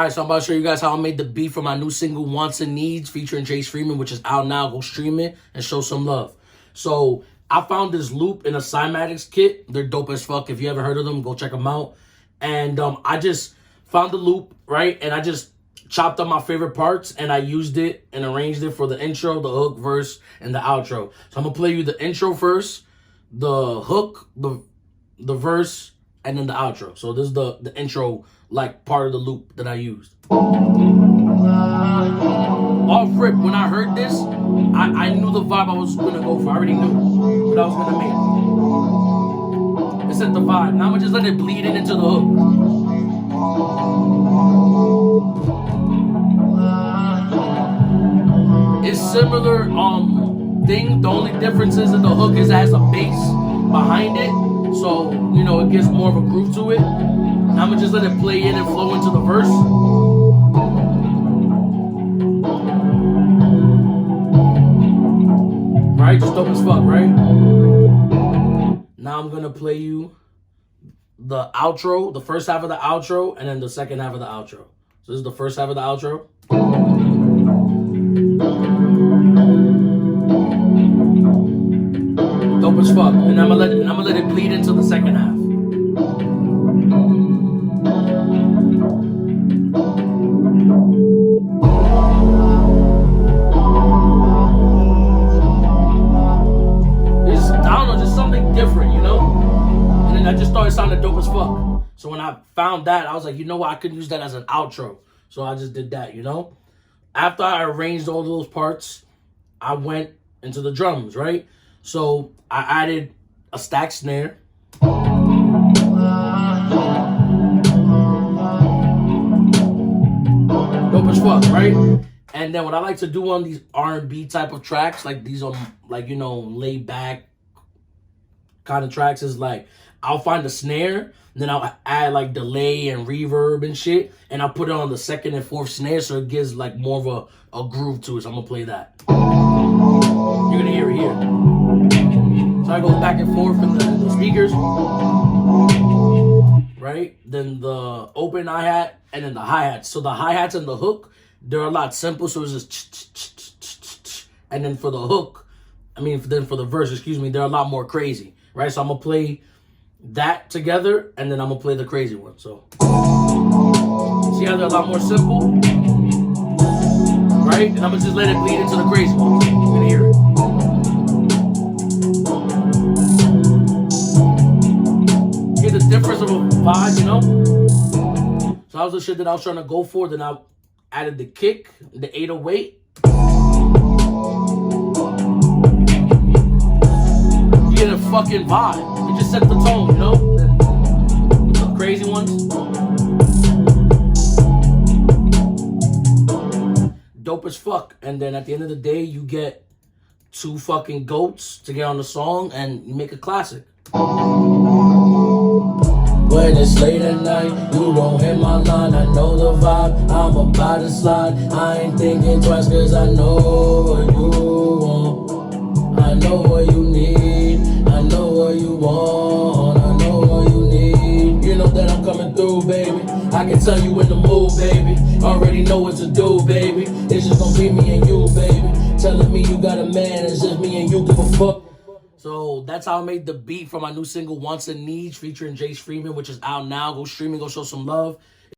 Alright, so I'm about to show you guys how I made the beat for my new single, Wants and Needs, featuring Jace Freeman, which is out now. Go stream it and show some love. So I found this loop in a Cymatics kit. They're dope as fuck. If you ever heard of them, go check them out. And I just found the loop, right? And I just chopped up my favorite parts and I used it and arranged it for the intro, the hook, verse, and the outro. So I'm gonna play you the intro first, the hook, the verse, and then the outro. So this is the intro, like part of the loop that I used. Off rip, when I heard this, I knew the vibe I was gonna go for. I already knew what I was gonna make. It set the vibe. Now I'm gonna just let it bleed in into the hook. It's similar thing. The only difference is that the hook has a bass behind it. So, you know, it gives more of a groove to it. Now I'm gonna just let it play in and flow into the verse. Right? Just dope as fuck, right? Now I'm gonna play you the outro, the first half of the outro, and then the second half of the outro. So this is the first half of the outro. Dope as fuck. And I'm gonna let it bleed into the second half. Just something different, you know? And then I just thought it sounded dope as fuck. So when I found that, I was like, you know what? I could use that as an outro. So I just did that, you know? After I arranged all those parts, I went into the drums, right? So I added a stack snare. Dope as fuck, right? And then what I like to do on these R&B type of tracks, like these are like, you know, laid back kind of tracks, is like I'll find a snare, then I'll add like delay and reverb and shit, and I'll put it on the second and fourth snare so it gives like more of a groove to it. So I'm gonna play that. You're gonna hear it here. So I go back and forth in the speakers, right? Then the open hi-hat and then the hi-hats. So the hi-hats and the hook, they're a lot simple. So it's just and then for the hook, then for the verse, excuse me, they're a lot more crazy, right? So I'm gonna play that together and then I'm gonna play the crazy one. So see how they're a lot more simple, right? And I'm gonna just let it bleed into the crazy one. You're gonna hear it. Get the difference of a vibe, you know? So that was the shit that I was trying to go for. Then I added the kick, the 808. You get a fucking vibe. You just set the tone, you know? The crazy ones. Dope as fuck. And then at the end of the day, you get two fucking goats to get on the song and you make a classic. When it's late at night, you don't hit my line. I know the vibe, I'm about to slide. I ain't thinking twice cause I know what you want. I know what you need, I know what you want. I know what you need. You know that I'm coming through, baby. I can tell you in the mood, baby. Already know what to do, baby. It's just gonna be me and you, baby. Telling me you got a man, it's just me and you, give a fuck. So that's how I made the beat for my new single, Wants and Needs, featuring Jace Freeman, which is out now. Go stream it, go show some love.